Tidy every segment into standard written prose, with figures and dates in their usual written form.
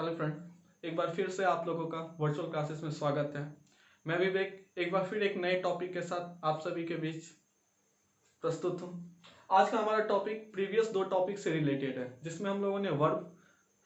Hello friend, एक बार फिर से आप लोगों का वर्चुअल क्लासेस में स्वागत है। मैं विवेक एक बार फिर एक नए टॉपिक के साथ आप सभी के बीच प्रस्तुत हूँ। आज का हमारा टॉपिक प्रीवियस दो टॉपिक से रिलेटेड है, जिसमें हम लोगों ने verb,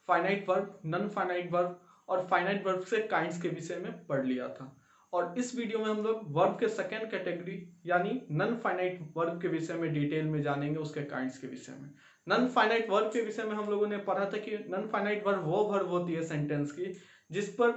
finite verb, non finite verb और फाइनाइट वर्ब से काइंड्स के विषय में पढ़ लिया था। और इस वीडियो में हम लोग वर्ब के सेकेंड कैटेगरी यानी नॉन फाइनाइट वर्ब के विषय में डिटेल में जानेंगे, उसके काइंड्स के विषय में। नॉन फाइनाइट वर्ब के विषय में हम लोगों ने पढ़ा था कि नॉन फाइनाइट वर्ब वो वर्ब होती है सेंटेंस की जिस पर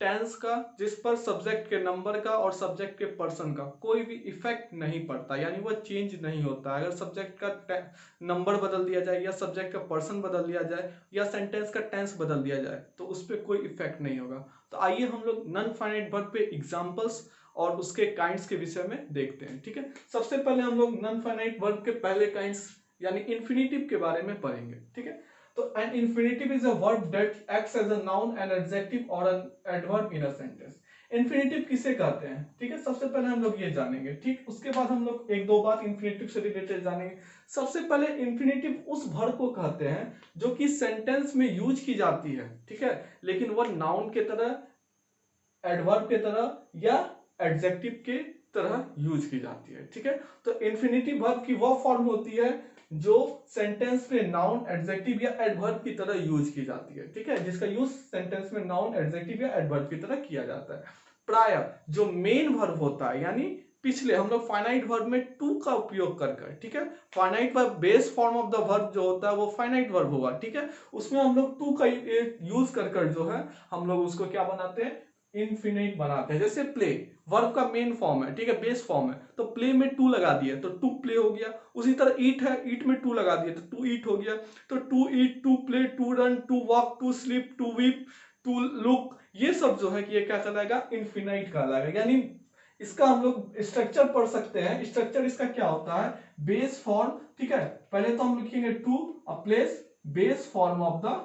टेंस का, जिस पर सब्जेक्ट के नंबर का और सब्जेक्ट के पर्सन का कोई भी इफेक्ट नहीं पड़ता, यानी वो चेंज नहीं होता। अगर सब्जेक्ट का नंबर बदल दिया जाए या सब्जेक्ट का पर्सन बदल दिया जाए या सेंटेंस का टेंस बदल दिया जाए तो उस पर कोई इफेक्ट नहीं होगा। तो आइए हम लोग नॉन फाइनाइट वर्ब पे एग्जांपल्स और उसके काइंड्स के विषय में देखते हैं। ठीक है, सबसे पहले हम लोग नॉन फाइनाइट वर्ब के पहले काइंड्स यानी इन्फिनिटिव के बारे में पढ़ेंगे। ठीक है, तो an infinitive is a verb that acts as a noun, an adjective और an adverb in a sentence. Infinitive किसे कहते हैं? ठीक है, सबसे पहले हम लोग ये जानेंगे। ठीक, उसके बाद हम लोग एक दो बात इन्फिनिटिव से रिलेटेड जानेंगे। सबसे पहले इन्फिनिटिव उस वर्ब को कहते हैं जो कि सेंटेंस में यूज की जाती है, ठीक है, लेकिन वह नाउन के तरह, एडवर्ब के तरह या एडजेक्टिव के तरह यूज की जाती है। ठीक है, तो इन्फिनिटिव वर्ब की वह फॉर्म होती है जो सेंटेंस में नाउन, एडजेक्टिव या एडवर्ब की तरह यूज की जाती है। ठीक है, जिसका यूज सेंटेंस में नाउन, एडजेक्टिव या एडवर्ब की तरह किया जाता है। प्राय जो मेन वर्ब होता है, यानी पिछले हम लोग फाइनाइट वर्ब में टू का उपयोग कर, ठीक है, finite verb base form of the verb जो होता है वो फाइनाइट वर्ब होगा। ठीक है, उसमें हम लोग टू का यूज कर जो है हम लोग उसको क्या बनाते हैं, इन्फिनिट बनाते हैं। जैसे प्ले वर्ब का मेन फॉर्म है, ठीक है, बेस फॉर्म है, तो प्ले में टू लगा दिया तो टू प्ले हो गया। उसी तरह ईट है, ईट में टू लगा दिया तो टू ईट हो गया। तो to eat, to play, to run, to walk, to sleep, to weep, to look, ये सब जो है कि ये क्या कहलाएगा, इन्फिनाइट कहलाएगा। यानी इसका हम लोग स्ट्रक्चर पढ़ सकते हैं। स्ट्रक्चर इसका क्या होता है, बेस फॉर्म, ठीक है, पहले तो हम लिखेंगे to a place base form of the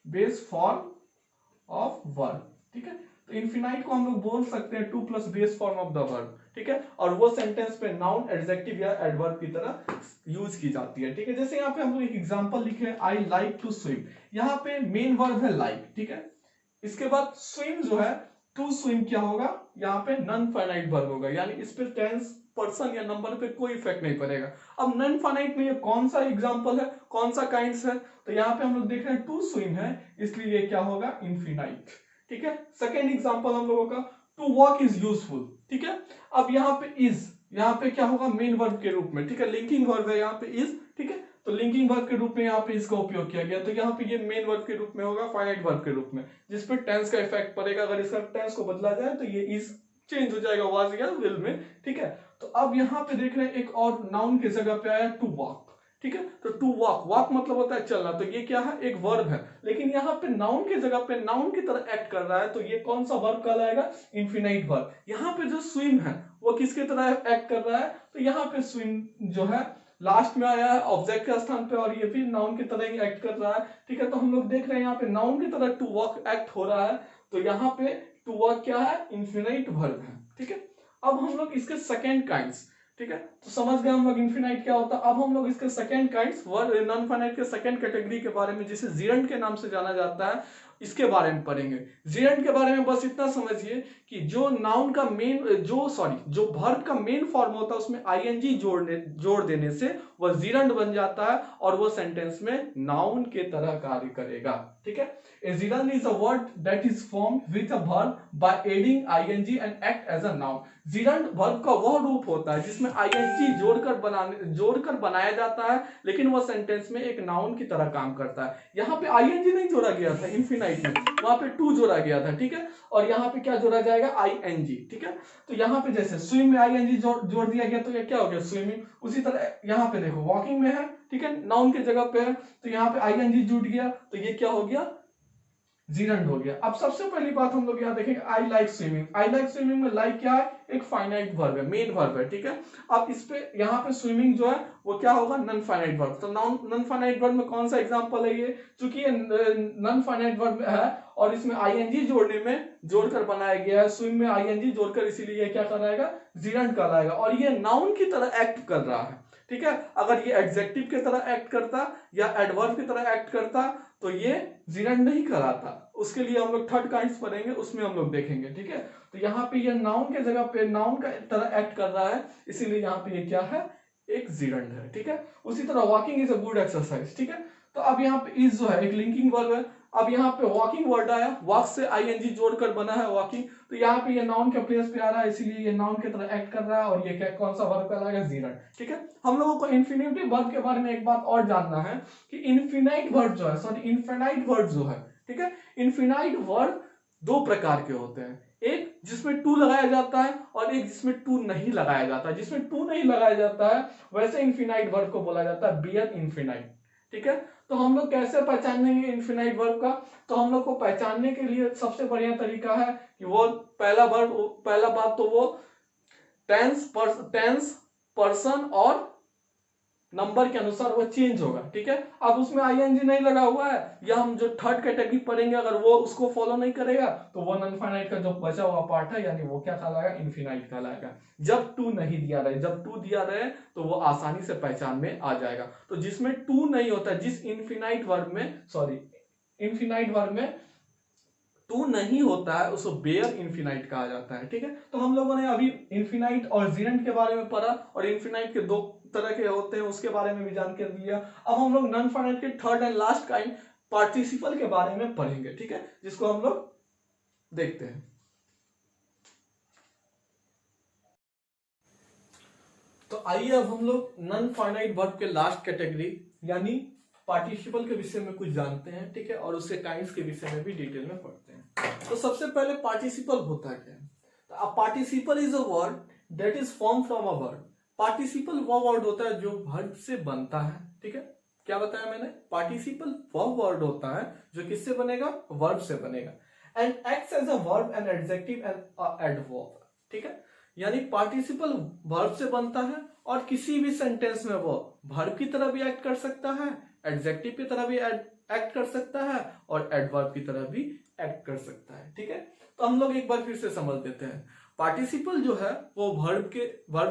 base form of verb. ठीक है, तो इन्फिनाइट को हम लोग बोल सकते हैं two plus base form of the verb. ठीक है, और वो सेंटेंस पे नाउन, एडजेक्टिव या एडवर्ब की तरह यूज की जाती है। ठीक है, जैसे यहाँ पे हम लोग एक एग्जांपल लिखे, आई लाइक टू स्विम। यहाँ पे मेन वर्ब है लाइक, ठीक है, इसके बाद स्विम जो है, टू स्विम क्या होगा, यहाँ पे नॉन फाइनाइट वर्ब होगा, यानी इस पे टेंस, पर्सन या नंबर पे कोई इफेक्ट नहीं पड़ेगा। अब नॉन फाइनाइट में ये कौन सा एग्जांपल है, कौन सा काइंड्स है, तो यहाँ पे हम लोग देख रहे हैं टू स्विम है, इसलिए ये क्या होगा, इन्फिनाइट। ठीक है, सेकेंड एग्जांपल हम लोगों का, टू वॉक इज यूजफुल। ठीक है, अब यहाँ पे इज, यहाँ पे क्या होगा, मेन वर्ब के रूप में, ठीक है, लिंकिंग वर्ब है यहाँ पे इज। ठीक है, तो लिंकिंग वर्ब के रूप में यहाँ पे इसका उपयोग किया गया, तो यहाँ पे ये मेन वर्ब के रूप में होगा, फाइनाइट वर्ब के रूप में, जिस पर टेंस का इफेक्ट पड़ेगा। अगर इसका टेंस को बदला जाए तो ये इज चेंज हो जाएगा वाज या विल में। ठीक है, तो अब यहाँ पे देख रहे हैं एक और नाउन की जगह पे आया टू वॉक। ठीक है, तो टू वॉक, वॉक मतलब होता है चलना, तो ये क्या है, एक वर्ब है, लेकिन यहाँ पे नाउन की जगह पे नाउन की तरह एक्ट कर रहा है, तो ये कौन सा वर्ब कहलाएगा, इन्फिनाइट वर्ब। यहाँ पे जो स्विम है वो किसके तरह एक्ट कर रहा है, तो यहाँ पे स्विम जो है लास्ट में आया है ऑब्जेक्ट के स्थान पे, और ये भी नाउन की तरह ही एक्ट कर रहा है। ठीक है, तो हम लोग देख रहे हैं यहाँ पे नाउन की तरह टू वॉक एक्ट हो रहा है, तो यहाँ पे टू वॉक क्या है, इन्फिनाइट वर्ब है। ठीक है, अब हम लोग इसके सेकेंड काइंड्स, ठीक है, तो समझ गए हम लोग इन्फिनाइट क्या होता है। अब हम लोग इसके second kinds, verb non finite के सेकेंड कैटेगरी के बारे में, जिसे जीरेंट के नाम से जाना जाता है, इसके बारे में पढ़ेंगे। जीरेंट के बारे में बस इतना समझिए कि जो नाउन का मेन, जो वर्ब का मेन फॉर्म होता है उसमें आईएनजी जोड़ देने से वह जीरेंट बन जाता है और वह सेंटेंस में नाउन के तरह कार्य करेगा। ठीक है, a gerund is a word that is formed with a verb by adding ing and act as a noun। gerund verb का वह रूप होता है जिसमें ing जोड़कर बनाया जाता है, लेकिन वह सेंटेंस में एक नाउन की तरह काम करता है। यहाँ पे ing नहीं जोड़ा गया था इन्फिनाइट में, वहां पे टू जोड़ा गया था। ठीक है, और यहाँ पे क्या जोड़ा जाएगा, ing। ठीक है, तो यहाँ पे जैसे स्विम में ing जोड़ दिया गया तो ये क्या हो गया, स्विमिंग। उसी तरह यहाँ पे देखो वॉकिंग में है, ठीक है, नाउन के जगह पे है, तो यहाँ पे ing जुड़ गया तो ये क्या हो गया, जीरेंट हो गया। अब सबसे पहली बात हम लोग यहाँ देखेंगे, I like swimming. I like swimming में लाइक क्या है, एक फाइनाइट वर्ब है, मेन वर्ब है। ठीक है, अब इस पे यहाँ पे स्विमिंग जो है वो क्या होगा, नॉन फाइनाइट वर्ब। तो नॉन फाइनाइट वर्ब में कौन सा एग्जांपल है ये, चूंकि ये नॉन फाइनाइट वर्ब है और इसमें आईएनजी जोड़कर बनाया गया है, स्विम में आईएनजी जोड़कर, इसीलिए क्या कहलाएगा, जीरेंट कहलाएगा, और ये नाउन की तरह एक्ट कर रहा है। ठीक है, अगर ये एडजेक्टिव की तरह एक्ट करता या एडवर्ब की तरह एक्ट करता तो ये जीरंड नहीं कहलाता। उसके लिए हम लोग थर्ड काइंड्स पढ़ेंगे, उसमें हम लोग देखेंगे, ठीक है। तो यहाँ पे ये नाउन के जगह पे नाउन का तरह एक्ट कर रहा है, इसीलिए यहाँ पे ये क्या है, एक जीरंड है, ठीक है। उसी तरह walking is a good exercise, ठीक है। तो अब यहाँ पे इज जो है एक लिंकिंग वर्ब है। अब यहाँ पे वॉकिंग वर्ड आया, वॉक से आईएनजी जोड़कर बना है वॉकिंग, तो यहाँ पे ये नाउन के प्लेस पे आ रहा है, इसीलिए ये नाउन की तरह एक्ट कर रहा है, और ये क्या कौन सा वर्ब कहलाएगा, जीरंड, ठीक है। हम लोगों को इन्फिनिटिव वर्ब के बारे में एक बात और जानना है कि इन्फिनाइट वर्ब जो है, सॉरी इनफिनाइट वर्ब जो है, ठीक है, इन्फिनाइट वर्ब दो प्रकार के होते हैं, एक जिसमें टू लगाया जाता है और एक जिसमें टू नहीं लगाया जाता है। जिसमें टू नहीं लगाया जाता है वैसे इन्फिनाइट वर्ब को बोला जाता है बियर इन्फिनाइट, ठीक है। तो हम लोग कैसे पहचानेंगे इन्फिनाइट वर्ब का, तो हम लोग को पहचानने के लिए सबसे बढ़िया तरीका है कि वो पहला बात तो वो टेंस पर्सन और नंबर के अनुसार वो चेंज होगा, ठीक है। अब उसमें आईएनजी नहीं लगा हुआ है, या हम जो थर्ड कैटेगरी पढ़ेंगे अगर वो उसको फॉलो नहीं करेगा तो वो नॉन फाइनाइट का जो बचा हुआ पार्ट है यानी वो क्या कहलाएगा, इनफिनाइट कहलाएगा। जब टू नहीं दिया रहे, जब टू दिया रहे तो वो आसानी से पहचान में आ जाएगा। तो जिसमें टू नहीं होता, जिस इनफिनाइट वर्ब में टू नहीं होता है उसको बेयर इनफिनाइट कहा जाता है, ठीक है। तो हम लोगों ने अभी इनफिनाइट और जीरंड के बारे में पढ़ा, और इनफिनाइट के दो तरह के होते हैं उसके बारे में भी जानकारी लिया। अब हम लोग नॉन फाइनाइट के third and last kind participle के बारे में पढ़ेंगे, ठीक है, जिसको हम लोग देखते हैं। तो आइए अब हम लोग नॉन फाइनाइट वर्ब के लास्ट कैटेगरी यानी पार्टिसिपल के विषय में कुछ जानते हैं, ठीक है, और उसके काइंड्स के विषय में भी डिटेल में पढ़ते हैं। तो सबसे पहले पार्टिसिपल होता है क्या? तो a participle is a word that is form from a verb. Participle वो वर्ड होता है जो वर्ब से बनता है, ठीक है। क्या बताया मैंने? पार्टिसिपल वो वर्ड होता है जो किससे बनेगा, वर्ब से बनेगा, and acts as a verb and adjective and adverb, ठीक है। यानी पार्टिसिपल वर्ब से बनता है और किसी भी सेंटेंस में वो वर्ब की तरह भी एक्ट कर सकता है, एडजेक्टिव की तरह भी एक्ट कर सकता है, और एडवर्ब की तरह भी एक्ट कर सकता है, ठीक है। तो हम लोग एक बार फिर से समझ लेते हैं। पार्टिसिपल जो है वो वर्ब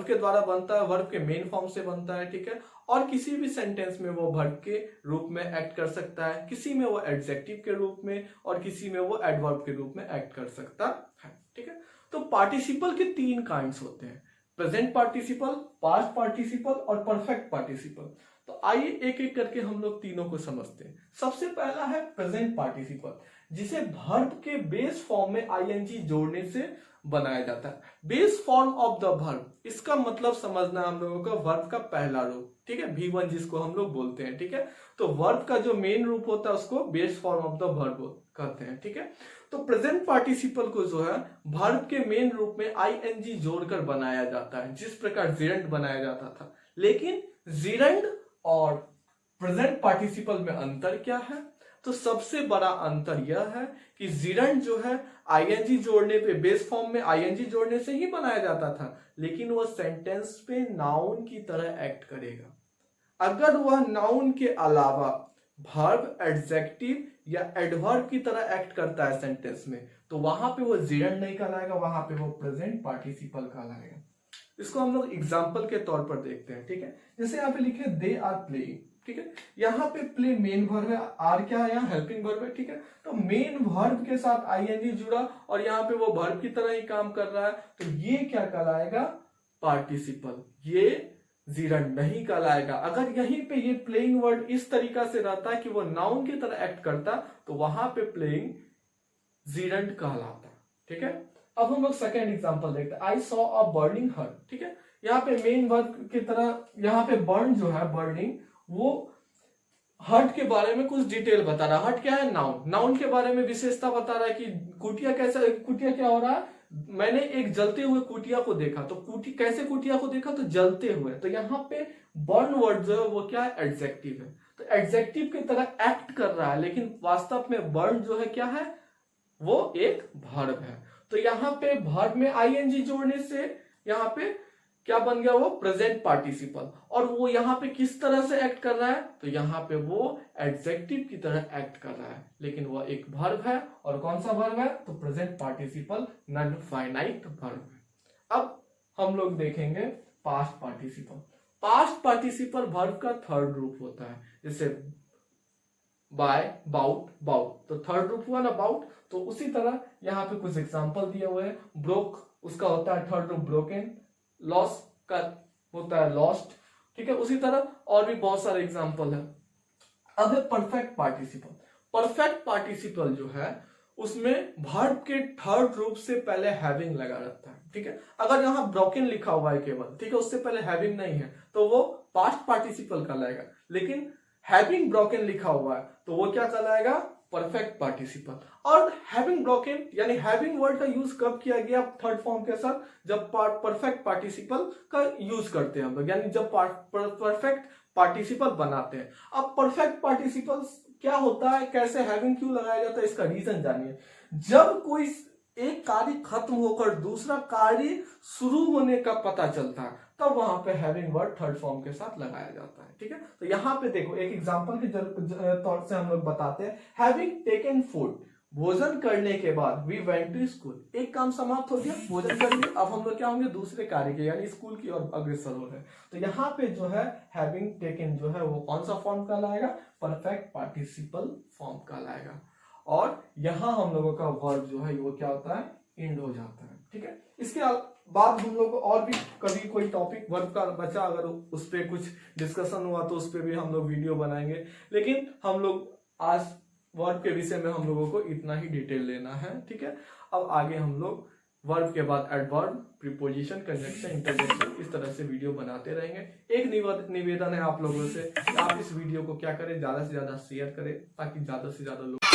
के द्वारा बनता है, वर्ब के मेन फॉर्म से बनता है, ठीक है, और किसी भी सेंटेंस में वो वर्ब के रूप में एक्ट कर सकता है, किसी में वो एडजेक्टिव के रूप में और किसी में वो एडवर्ब के रूप में एक्ट कर सकता है, ठीक है। तो पार्टिसिपल के तीन काइंड्स होते हैं, प्रेजेंट पार्टिसिपल, पास्ट पार्टिसिपल और परफेक्ट पार्टिसिपल। तो आइए एक एक करके हम लोग तीनों को समझते हैं। सबसे पहला है प्रेजेंट पार्टिसिपल, जिसे वर्ब के बेस फॉर्म में आईएनजी जोड़ने से बनाया जाता है। Base form of the verb, इसका मतलब समझना हम लोगों का वर्ब का पहला रूप, ठीक है, V1 जिसको हम लोग बोलते हैं, ठीक है। तो वर्ब का जो मेन रूप होता है उसको base form of the verb कहते हैं, ठीक है। तो प्रेजेंट पार्टिसिपल को जो है वर्ब के मेन रूप में आईएनजी जोड़कर बनाया जाता है, जिस प्रकार जीरंड बनाया जाता था। लेकिन जीरंड और प्रेजेंट पार्टिसिपल में अंतर क्या है? तो सबसे बड़ा अंतर यह है कि जीरंड जो है आईएनजी जोड़ने पे, बेस फॉर्म में आईएनजी जोड़ने से ही बनाया जाता था, लेकिन वह सेंटेंस पे नाउन की तरह एक्ट करेगा। अगर वह नाउन के अलावा वर्ब, एडजेक्टिव या एडवर्ब की तरह एक्ट करता है सेंटेंस में, तो वहां पे वो जीरंड नहीं कहलाएगा, वहां पे वो प्रेजेंट पार्टिसिपल कहलाएगा। इसको हम लोग एग्जाम्पल के तौर पर देखते हैं, ठीक है। जैसे यहाँ पे लिखे दे आर प्लेइंग, ठीक है, यहाँ पे प्ले मेन वर्ब है, आर क्या है, यहाँ हेल्पिंग वर्ब है, ठीक है। तो मेन वर्ब के साथ आईएनजी जुड़ा और यहाँ पे वो वर्ब की तरह ही काम कर रहा है, तो ये क्या कहलाएगा, पार्टिसिपल, ये जीरंड नहीं कहलाएगा। अगर यहीं पे ये प्लेइंग वर्ड इस तरीका से रहता है कि वो नाउन की तरह एक्ट करता, तो वहां पे प्लेइंग जीरंड कहलाता, ठीक है। अब हम लोग सेकेंड एग्जांपल देखते हैं, आई सॉ अ बर्निंग हट, ठीक है। यहाँ पे मेन वर्ब की तरह यहाँ पे बर्न जो है, बर्निंग, वो हट के बारे में कुछ डिटेल बता रहा है। हट क्या है, नाउन, नाउन के बारे में विशेषता बता रहा है कि कुटिया क्या हो रहा है, मैंने एक जलते हुए कुटिया को देखा। तो कैसे कुटिया को देखा, तो जलते हुए। तो यहाँ पे बर्न वर्ड जो है वो क्या है, एडजेक्टिव है, तो एडजेक्टिव की तरह एक्ट कर रहा है, लेकिन वास्तव में बर्न जो है क्या है, वो एक वर्ब है। तो यहाँ पे वर्ब में आईएनजी जोड़ने से यहाँ पे क्या बन गया, वो प्रेजेंट पार्टिसिपल। और वो यहाँ पे किस तरह से एक्ट कर रहा है, तो यहाँ पे वो एडजेक्टिव की तरह एक्ट कर रहा है, लेकिन वो एक वर्ब है। और कौन सा वर्ब है, तो present participle non finite verb है। अब हम लोग देखेंगे past participle. Past participle verb का थर्ड रूप होता है। जैसे बाय, बाउट, बाउट, तो थर्ड रूप हुआ ना बाउट। तो उसी तरह यहाँ पे कुछ एग्जांपल दिए हुए हैं। ब्रोक, उसका होता है थर्ड रूप ब्रोकन। लॉस का होता है लॉस्ट, ठीक है। उसी तरह और भी बहुत सारे एग्जांपल है। अब है परफेक्ट पार्टिसिपल। परफेक्ट पार्टिसिपल जो है उसमें वर्ब के थर्ड रूप से पहले हैविंग लगा रहता है, ठीक है। अगर यहाँ ब्रोकन लिखा हुआ है केवल, ठीक है, उससे पहले हैविंग नहीं है तो वो पास्ट पार्टिसिपल कहलाएगा। लेकिन हैविंग ब्रोकन लिखा हुआ है तो वो क्या कहलाएगा, परफेक्ट पार्टिसिपल। और हैविंग ब्रोकन यानी हैविंग वर्ड का यूज कब किया गया थर्ड फॉर्म के साथ, जब परफेक्ट पार्टिसिपल का यूज करते हैं हम लोग, यानी जब परफेक्ट पार्टिसिपल बनाते हैं। अब परफेक्ट पार्टिसिपल क्या होता है, कैसे हैविंग क्यों लगाया जाता है, इसका रीजन जानिए। जब कोई एक कार्य खत्म होकर दूसरा कार्य शुरू होने का पता चलता है तब वहां पे हैविंग वर्ड थर्ड फॉर्म के साथ लगाया जाता है, ठीक है। तो यहाँ पे देखो एक एग्जांपल के तौर से हम लोग बताते हैं। हैविंग टेकन फूड, भोजन करने के बाद वी वेंट टू स्कूल, एक काम समाप्त हो गया, भोजन कर लिया, अब हम लोग क्या होंगे, दूसरे कार्य के यानी स्कूल की ओर अग्रसर हो रहे हैं। तो यहाँ पे जो है हैविंग टेकन जो है वो कौन सा फॉर्म कहलाएगा, परफेक्ट पार्टिसिपल फॉर्म कहलाएगा। और यहाँ हम लोगों का वर्ब जो है वो क्या होता है, एंड हो जाता है, ठीक है। इसके बाद हम लोग और भी कभी कोई टॉपिक वर्ब का बचा, अगर उस पर कुछ डिस्कशन हुआ तो उस पर भी हम लोग वीडियो बनाएंगे। लेकिन हम लोग आज वर्ब के विषय में हम लोगों को इतना ही डिटेल लेना है, ठीक है। अब आगे हम लोग वर्ब के बाद एडवर्ब, प्रीपोजिशन, कंजंक्शन, इंटरजेक्शन, इस तरह से वीडियो बनाते रहेंगे। एक निवेदन है आप लोगों से, आप इस वीडियो को क्या करें, ज्यादा से ज्यादा शेयर करें ताकि ज्यादा से ज्यादा लोग